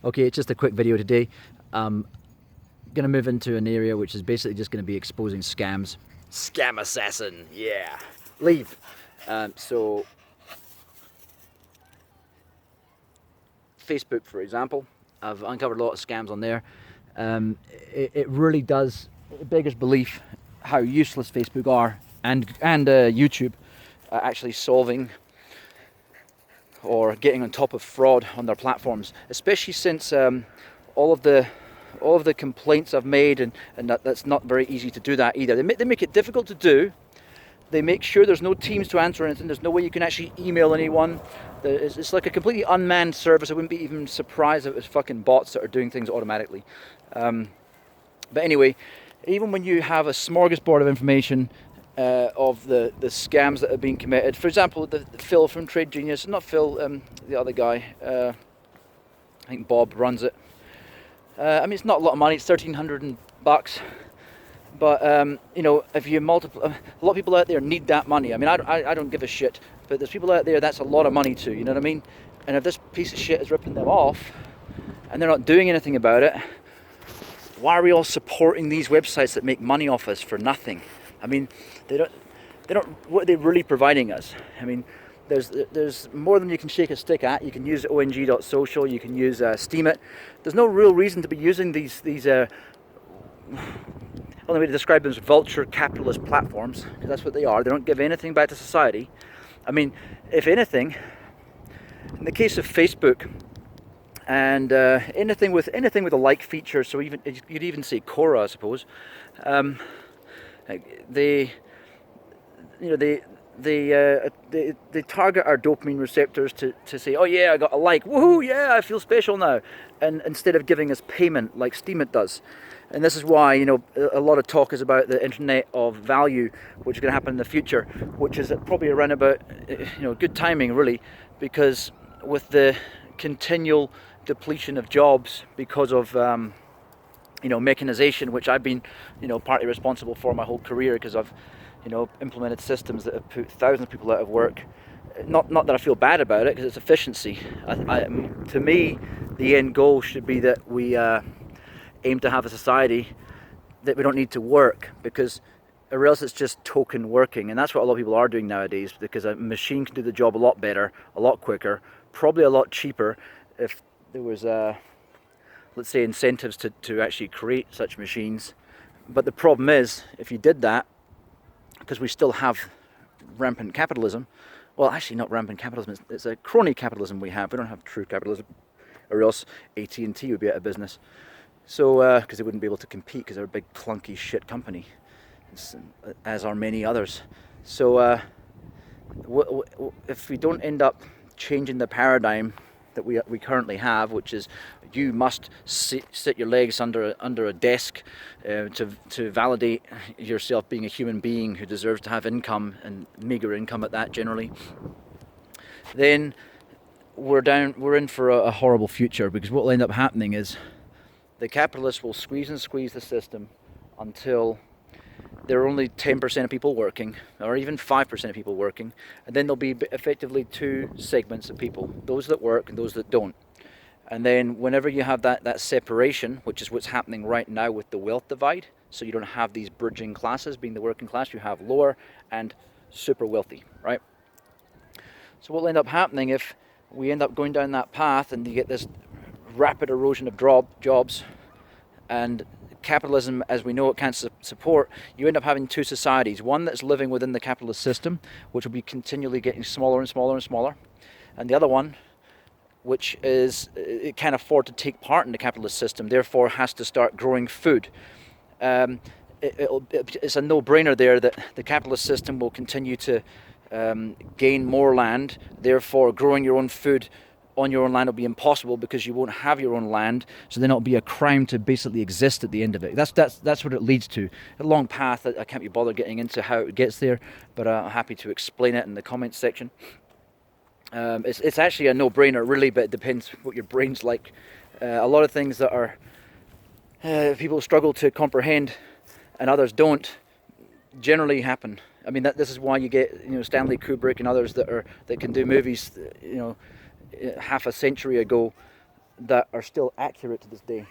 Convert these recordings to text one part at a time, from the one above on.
Okay, it's just a quick video today. Going to move into an area which is basically just going to be exposing scams. Scam assassin, yeah. Leave. So, Facebook, for example, I've uncovered a lot of scams on there. It really does, it beggars belief how useless Facebook are and YouTube actually solving or getting on top of fraud on their platforms, especially since all of the complaints I've made, and that's not very easy to do that either. They make it difficult to do. They make sure there's no teams to answer anything. There's no way you can actually email anyone. It's like a completely unmanned service. I wouldn't be even surprised if it was fucking bots that are doing things automatically. But anyway, even when you have a smorgasbord of information of the scams that have been committed, for example, the Phil from Trade Genius, not Phil, the other guy, I think Bob runs it. I mean, it's not a lot of money. It's $1,300 bucks. But you know, if you multiply, a lot of people out there need that money. I mean, I don't give a shit, but there's people out there that's a lot of money too. You know what I mean? And if this piece of shit is ripping them off, and they're not doing anything about it, why are we all supporting these websites that make money off us for nothing? I mean, they don't. What are they really providing us? I mean, there's more than you can shake a stick at. You can use ong.social. You can use Steemit. There's no real reason to be using these. Only way to describe them as vulture capitalist platforms, because that's what they are. They don't give anything back to society. I mean, if anything, in the case of Facebook, and anything with a like feature, so even you'd even say Quora, I suppose. They target our dopamine receptors to say, oh yeah, I got a like, woohoo, yeah, I feel special now, and instead of giving us payment like Steemit does. And this is why, you know, a lot of talk is about the internet of value, which is going to happen in the future, which is probably around about, you know, good timing really, because with the continual depletion of jobs because of you know, mechanization, which I've been, you know, partly responsible for my whole career, because I've, you know, implemented systems that have put thousands of people out of work. Not that I feel bad about it, because it's efficiency. To me, the end goal should be that we aim to have a society that we don't need to work, because or else it's just token working, and that's what a lot of people are doing nowadays, because a machine can do the job a lot better, a lot quicker, probably a lot cheaper if there was let's say incentives to actually create such machines. But the problem is, if you did that, because we still have rampant capitalism, well, actually not rampant capitalism, it's a crony capitalism we have. We don't have true capitalism, or else AT&T would be out of business. So, because they wouldn't be able to compete, because they're a big clunky shit company, as are many others. So, if we don't end up changing the paradigm that we currently have, which is you must sit your legs under a desk to validate yourself being a human being who deserves to have income, and meager income at that generally, then we're in for a horrible future, because what will end up happening is the capitalists will squeeze the system until there are only 10% of people working, or even 5% of people working, and then there'll be effectively two segments of people, those that work and those that don't. And then whenever you have that separation, which is what's happening right now with the wealth divide, so you don't have these bridging classes being the working class, you have lower and super wealthy, right? So what will end up happening if we end up going down that path and you get this rapid erosion of jobs, and capitalism as we know it can't support, you end up having two societies, one that's living within the capitalist system, which will be continually getting smaller and smaller and smaller, and the other one, which is, it can't afford to take part in the capitalist system, therefore has to start growing food. It's a no-brainer there that the capitalist system will continue to gain more land, therefore growing your own food on your own land will be impossible, because you won't have your own land, so then it'll be a crime to basically exist at the end of it. That's what it leads to. A long path that I can't be bothered getting into how it gets there, but I'm happy to explain it in the comments section. It's actually a no-brainer really, but it depends what your brain's like. A lot of things that are people struggle to comprehend and others don't generally happen. I mean, this is why you get, you know, Stanley Kubrick and others that can do movies, you know, half a century ago, that are still accurate to this day.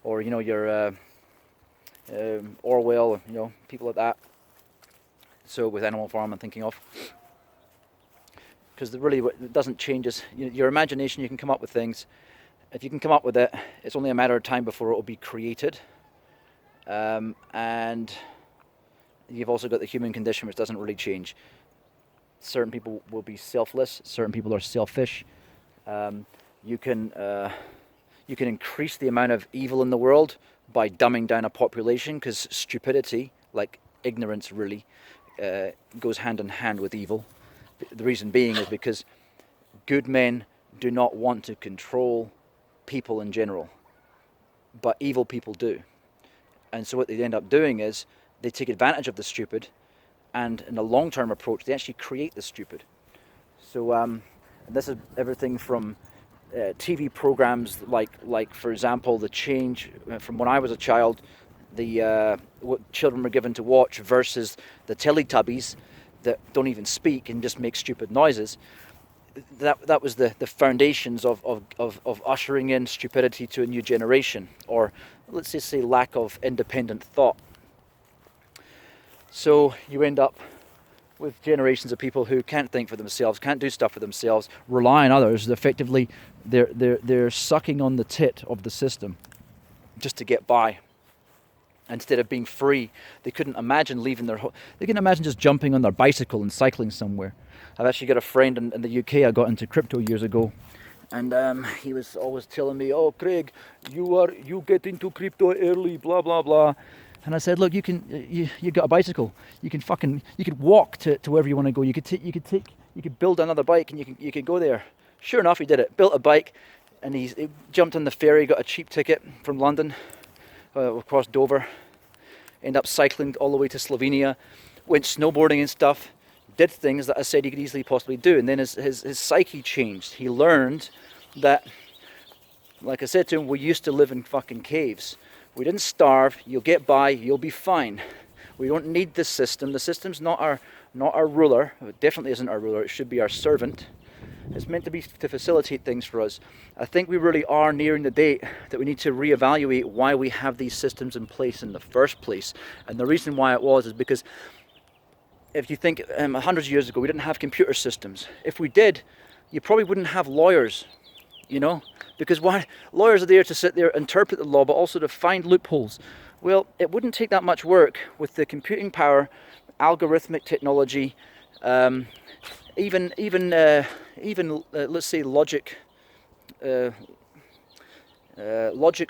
Or, you know, your Orwell, you know, people like that. So with Animal Farm I'm thinking of. Because really it doesn't change us. Your imagination, you can come up with things. If you can come up with it, it's only a matter of time before it will be created. And you've also got the human condition, which doesn't really change. Certain people will be selfless, certain people are selfish. You can increase the amount of evil in the world by dumbing down a population, because stupidity, like ignorance really, goes hand in hand with evil. The reason being is because good men do not want to control people in general, but evil people do. And so what they end up doing is they take advantage of the stupid, and in a long-term approach they actually create the stupid. So this is everything from TV programs like for example the change from when I was a child, what children were given to watch versus the Teletubbies that don't even speak and just make stupid noises. That was the foundations of ushering in stupidity to a new generation, or let's just say lack of independent thought. So you end up with generations of people who can't think for themselves, can't do stuff for themselves, rely on others. Effectively, they're sucking on the tit of the system just to get by. Instead of being free, they couldn't imagine leaving their home. They couldn't imagine just jumping on their bicycle and cycling somewhere. I've actually got a friend in the UK. I got into crypto years ago, and he was always telling me, "Oh, Craig, you get into crypto early, blah blah blah." And I said, "Look, you got a bicycle. You could walk to wherever you want to go. You could build another bike, and you could go there." Sure enough, he did it. Built a bike, and he jumped on the ferry, got a cheap ticket from London across Dover. Ended up cycling all the way to Slovenia, went snowboarding and stuff, did things that I said he could easily possibly do. And then his psyche changed. He learned that, like I said to him, we used to live in fucking caves. We didn't starve. You'll get by. You'll be fine. We don't need this system. The system's not our ruler. It definitely isn't our ruler. It should be our servant. It's meant to be to facilitate things for us. I think we really are nearing the date that we need to reevaluate why we have these systems in place in the first place. And the reason why it was is because if you think 100 years ago, we didn't have computer systems. If we did, you probably wouldn't have lawyers, you know? Because why? Lawyers are there to sit there, interpret the law, but also to find loopholes. Well, it wouldn't take that much work with the computing power, algorithmic technology, even let's say logic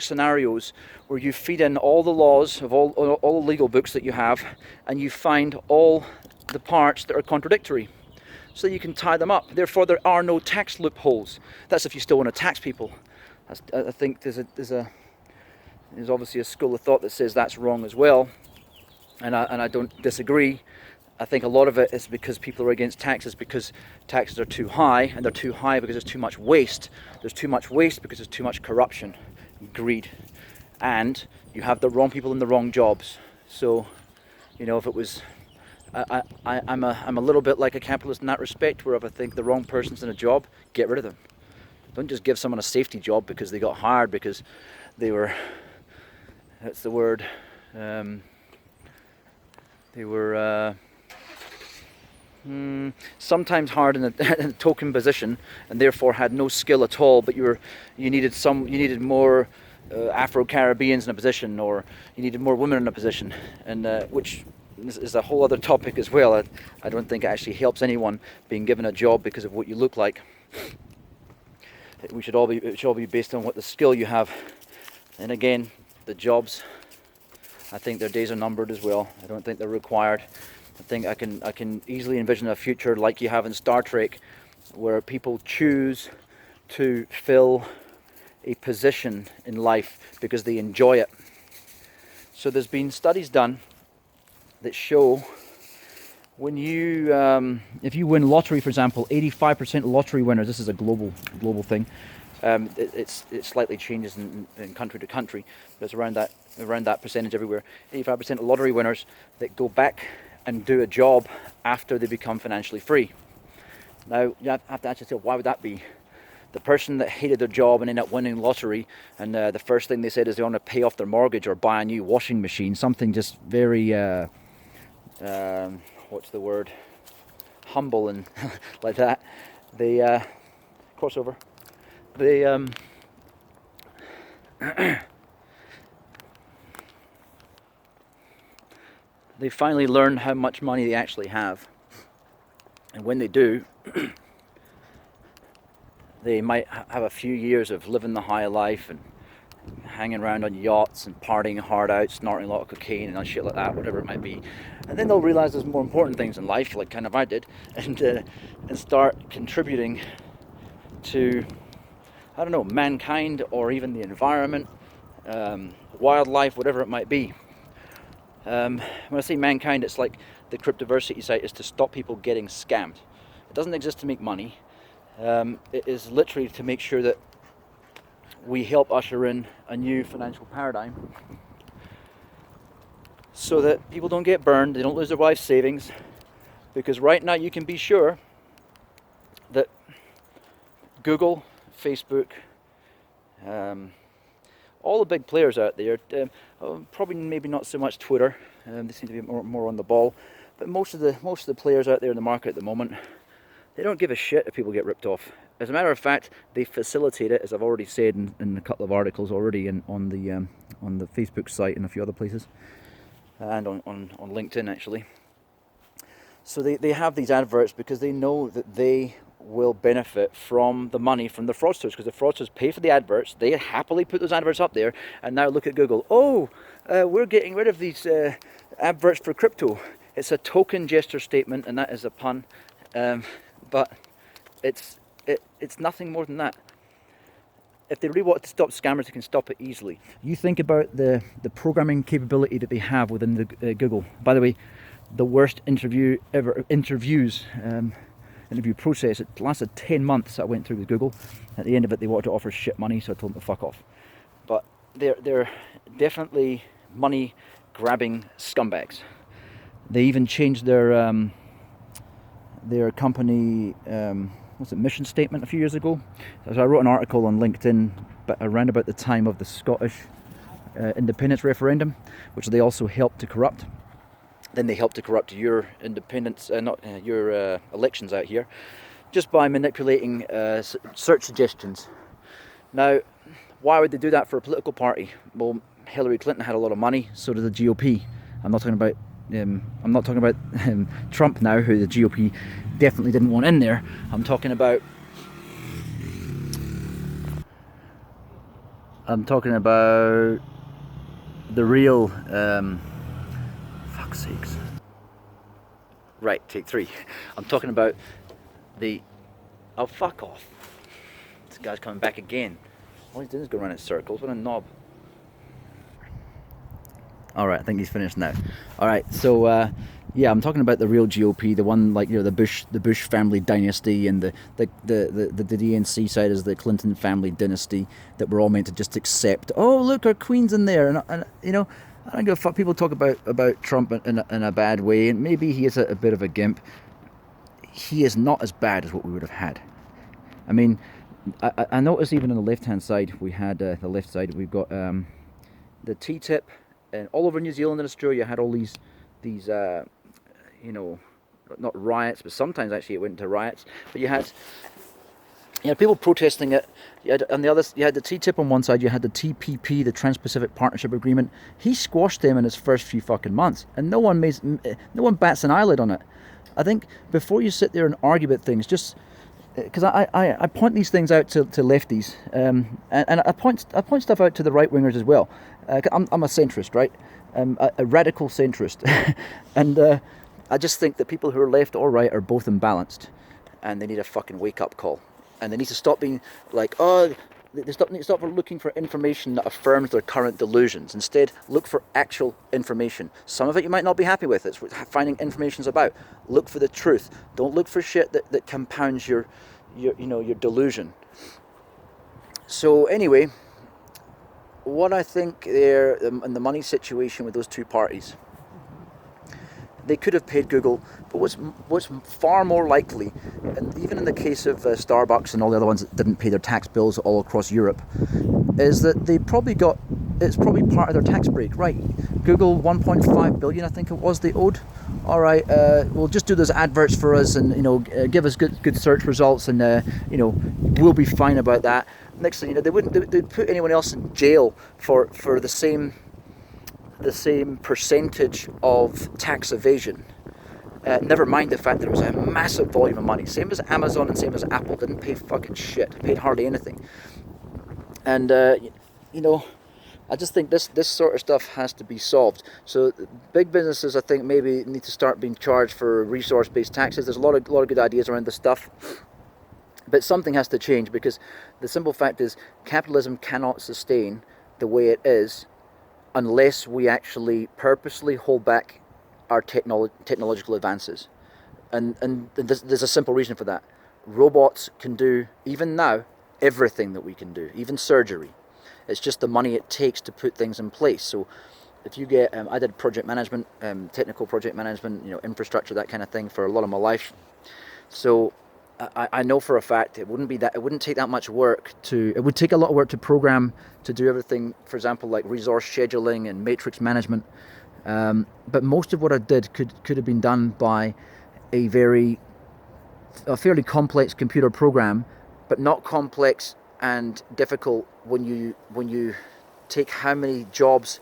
scenarios where you feed in all the laws of all the legal books that you have, and you find all the parts that are contradictory, so you can tie them up. Therefore, there are no tax loopholes. That's if you still want to tax people. I think there's obviously a school of thought that says that's wrong as well, and I don't disagree. I think a lot of it is because people are against taxes because taxes are too high, and they're too high because there's too much waste. There's too much waste because there's too much corruption, greed, and you have the wrong people in the wrong jobs. So, you know, if it was, I'm a little bit like a capitalist in that respect, where if I think the wrong person's in a job, get rid of them. Don't just give someone a safety job because they got hired because they were, that's the word, they were sometimes hard in a token position, and therefore had no skill at all, but you needed more Afro-Caribbeans in a position, or you needed more women in a position, and which is a whole other topic as well. I don't think it actually helps anyone being given a job because of what you look like. It should all be based on what the skill you have. And again, the jobs, I think their days are numbered as well. I don't think they're required. I think I can easily envision a future like you have in Star Trek, where people choose to fill a position in life because they enjoy it. So there's been studies done that show when you, if you win lottery, for example, 85% of lottery winners, this is a global thing, it slightly changes in country to country, but it's around that percentage everywhere. 85% of lottery winners that go back and do a job after they become financially free. Now, you have to ask yourself, why would that be? the person that hated their job and ended up winning lottery, and the first thing they said is they want to pay off their mortgage or buy a new washing machine, something just very what's the word, humble and like that. They crossover. They they finally learn how much money they actually have, and when they do, they might have a few years of living the high life and hanging around on yachts and partying hard out, snorting a lot of cocaine and shit like that, whatever it might be. And then they'll realize there's more important things in life, like kind of I did, and start contributing to, I don't know, mankind or even the environment, wildlife, whatever it might be. When I say mankind, it's like the Cryptoversity site is to stop people getting scammed. It doesn't exist to make money. It is literally to make sure that we help usher in a new financial paradigm so that people don't get burned, they don't lose their life savings, because right now you can be sure that Google, Facebook, all the big players out there, probably maybe not so much Twitter, they seem to be more on the ball, but most of the players out there in the market at the moment, they don't give a shit if people get ripped off. As a matter of fact, they facilitate it, as I've already said in a couple of articles already on the Facebook site and a few other places, and on LinkedIn actually. So they have these adverts because they know that they will benefit from the money from the fraudsters, because the fraudsters pay for the adverts, they happily put those adverts up there, and now look at Google, we're getting rid of these adverts for crypto. It's a token gesture statement, and that is a pun, but it's nothing more than that. If they really want to stop scammers, they can stop it easily. You think about the programming capability that they have within the Google. By the way, the worst interview process, it lasted 10 months I went through with Google. At the end of it, they wanted to offer shit money, so I told them to fuck off. But they're definitely money grabbing scumbags. They even changed their company mission statement a few years ago. So I wrote an article on LinkedIn around about the time of the Scottish independence referendum, which they also helped to corrupt. Then they helped to corrupt your independence, your elections out here, just by manipulating search suggestions. Now, why would they do that for a political party? Well, Hillary Clinton had a lot of money, so did the GOP. I'm not talking about Trump now, who the GOP definitely didn't want in there. I'm talking about the real. Fuck's sakes. Right, take 3. I'm talking about the. Oh, fuck off! This guy's coming back again. All he's doing is going around in circles. What a knob. Alright, I think he's finished now. Alright, so I'm talking about the real GOP, the one like the Bush family dynasty, and the DNC side is the Clinton family dynasty that we're all meant to just accept. Oh, look, our queen's in there, and I don't give a fuck. People talk about Trump in a bad way, and maybe he is a bit of a gimp. He is not as bad as what we would have had. I mean, I noticed even on the left-hand side, we've got the TTIP. And all over New Zealand and Australia had all these not riots, but sometimes actually it went into riots. But you had people protesting it. You had the TTIP on one side, you had the TPP, the Trans-Pacific Partnership Agreement. He squashed them in his first few fucking months, and no one bats an eyelid on it. I think before you sit there and argue about things, just because I point these things out to lefties, and I point stuff out to the right wingers as well. I'm a centrist, right? A radical centrist, and I just think that people who are left or right are both imbalanced, and they need a fucking wake up call, and they need to stop being like, they need to stop looking for information that affirms their current delusions. Instead, look for actual information. Some of it you might not be happy with. It's what finding information's about. Look for the truth. Don't look for shit that compounds your delusion. So anyway, what I think there in the money situation with those two parties, they could have paid Google, but what's far more likely, and even in the case of Starbucks and all the other ones that didn't pay their tax bills all across Europe, is that it's probably part of their tax break, right? Google 1.5 billion, I think it was, they owed. All right, we'll just do those adverts for us, and give us good search results, and we'll be fine about that. Next thing you know, they'd put anyone else in jail for the same percentage of tax evasion. Never mind the fact that it was a massive volume of money. Same as Amazon and same as Apple, didn't pay fucking shit, paid hardly anything. And I just think this sort of stuff has to be solved. So big businesses, I think, maybe need to start being charged for resource-based taxes. There's a lot of good ideas around this stuff, but something has to change, because the simple fact is capitalism cannot sustain the way it is unless we actually purposely hold back our technological advances. And there's a simple reason for that. Robots can do, even now, everything that we can do, even surgery. It's just the money it takes to put things in place. So if you get, I did project management, technical project management, infrastructure, that kind of thing for a lot of my life. So I know for a fact it wouldn't take that much work it would take a lot of work to program, to do everything, for example, like resource scheduling and matrix management. But most of what I did could have been done by a fairly complex computer program, but not complex and difficult when you take how many jobs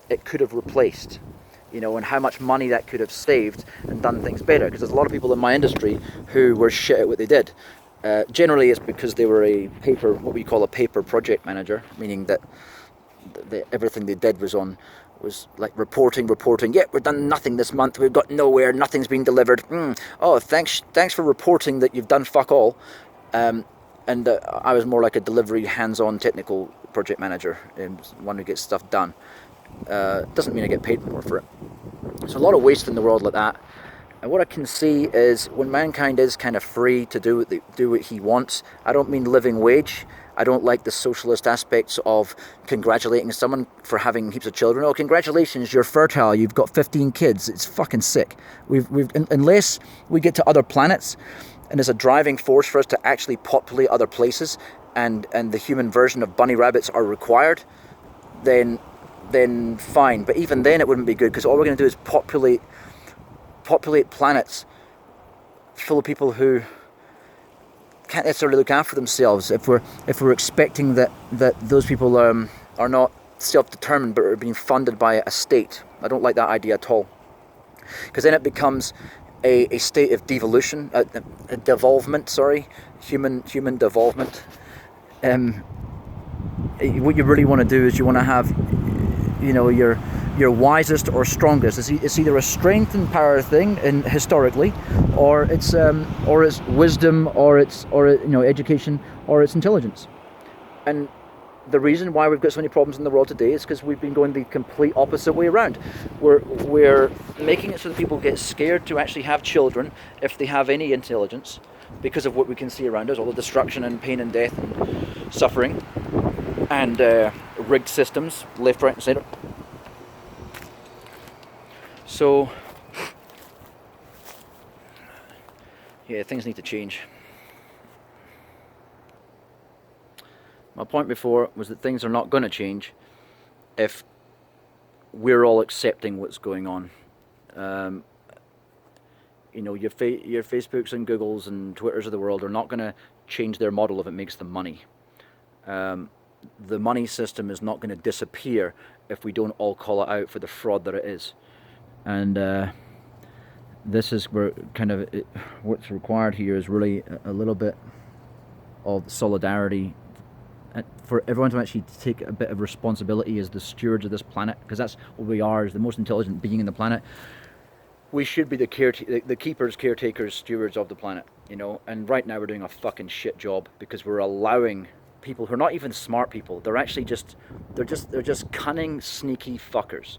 it could have replaced, and how much money that could have saved and done things better. Because there's a lot of people in my industry who were shit at what they did. Generally, it's because they were what we call a paper project manager, meaning that everything they did was like reporting. Yeah, we've done nothing this month. We've got nowhere. Nothing's been delivered. Oh, thanks for reporting that you've done fuck all. And I was more like a delivery, hands-on technical project manager, one who gets stuff done. Doesn't mean I get paid more for it. So a lot of waste in the world like that. And what I can see is when mankind is kind of free to do what he wants. I don't mean living wage. I don't like the socialist aspects of congratulating someone for having heaps of children. Oh, congratulations, you're fertile. You've got 15 kids. It's fucking sick. Unless we get to other planets, and there's a driving force for us to actually populate other places, and the human version of bunny rabbits are required, then fine. But even then it wouldn't be good, because all we're going to do is populate planets full of people who can't necessarily look after themselves. If we're expecting that those people are not self-determined but are being funded by a state, I don't like that idea at all, because then it becomes a state of devolution, a devolvement, human devolvement. What you really want to do is you want to have, your wisest or strongest. It's either a strength and power thing, and historically, or it's wisdom, or it's education, or it's intelligence. And the reason why we've got so many problems in the world today is because we've been going the complete opposite way around. We're making it so that people get scared to actually have children if they have any intelligence, because of what we can see around us, all the destruction and pain and death and suffering, and rigged systems, left, right, and centre. So, yeah, things need to change. My point before was that things are not going to change if we're all accepting what's going on. Your Facebooks and Googles and Twitters of the world are not going to change their model if it makes them money. The money system is not going to disappear if we don't all call it out for the fraud that it is. And this is where what's required here is really a little bit of solidarity for everyone to actually take a bit of responsibility as the stewards of this planet, because that's what we are, as the most intelligent being in the planet. We should be the keepers, caretakers, stewards of the planet, and right now we're doing a fucking shit job, because we're allowing people who are not even smart people. They're actually they're just cunning, sneaky fuckers,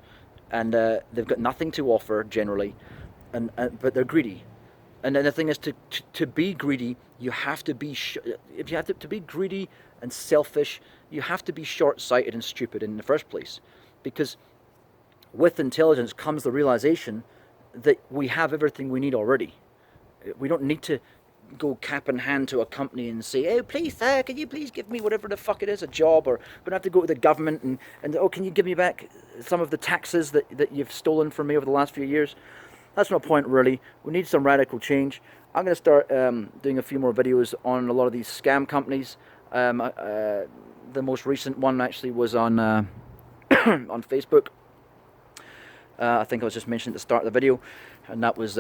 and they've got nothing to offer generally, but they're greedy. And then the thing is, to be greedy, you have to be if you have to be greedy and selfish, you have to be short-sighted and stupid in the first place, because with intelligence comes the realization that we have everything we need already. We don't need to go cap in hand to a company and say, "Oh, please, sir, can you please give me whatever the fuck it is, a job?" Or we don't have to go to the government and "Oh, can you give me back some of the taxes that you've stolen from me over the last few years?" That's no point, really. We need some radical change. I'm going to start doing a few more videos on a lot of these scam companies. The most recent one actually was on on Facebook. I think I was just mentioning at the start of the video, and that was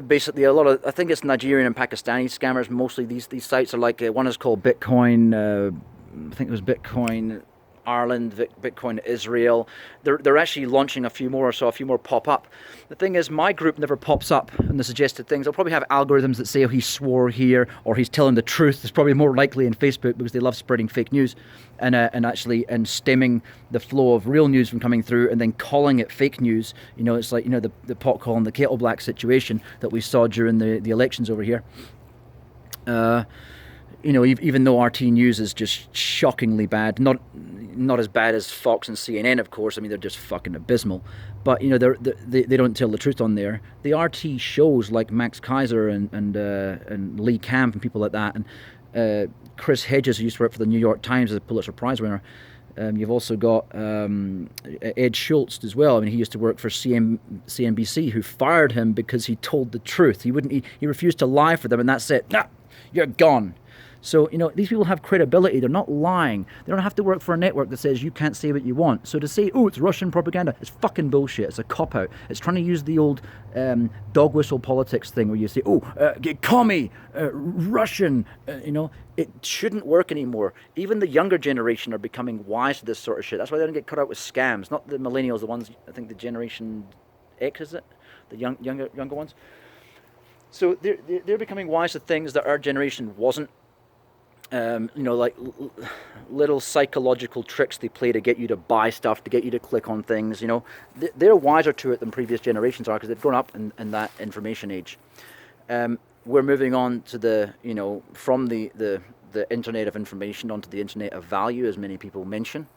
basically a lot of, I think it's Nigerian and Pakistani scammers. Mostly these sites are like, one is called Bitcoin, I think it was Bitcoin Ireland, Bitcoin Israel. They're actually launching a few more, so a few more pop up. The thing is, my group never pops up in the suggested things. They'll probably have algorithms that say, oh, he swore here, or he's telling the truth. It's probably more likely in Facebook because they love spreading fake news and actually stemming the flow of real news from coming through and then calling it fake news. You know, it's like, you know, the pot calling the kettle black situation that we saw during the elections over here. You know, even though RT News is just shockingly bad, not as bad as Fox and CNN, of course. I mean, they're just fucking abysmal. But, you know, they don't tell the truth on there. The RT shows like Max Kaiser and Lee Camp and people like that, and Chris Hedges, who used to work for the New York Times as a Pulitzer Prize winner. You've also got Ed Schultz as well. I mean, he used to work for CNBC, who fired him because he told the truth. He refused to lie for them, and that's it. Nah, you're gone. So, you know, these people have credibility. They're not lying. They don't have to work for a network that says you can't say what you want. So to say, oh, it's Russian propaganda, it's fucking bullshit. It's a cop-out. It's trying to use the old dog whistle politics thing where you say, oh, commie, Russian, you know. It shouldn't work anymore. Even the younger generation are becoming wise to this sort of shit. That's why they don't get cut out with scams. Not the millennials, the ones, I think the Generation X, is it? The younger ones. So they're becoming wise to things that our generation wasn't. You know, like little psychological tricks they play to get you to buy stuff, to get you to click on things, you know. They're wiser to it than previous generations are because they've grown up in that information age. We're moving on to the, you know, from the internet of information onto the internet of value, as many people mention.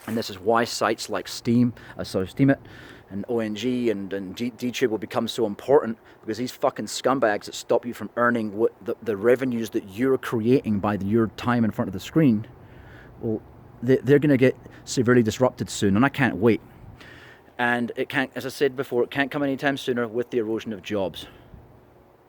And this is why sites like Steemit and ONG and DTube will become so important, because these fucking scumbags that stop you from earning what the revenues that you're creating by your time in front of the screen, well, they're going to get severely disrupted soon, and I can't wait. And it can't, as I said before, it can't come anytime sooner with the erosion of jobs.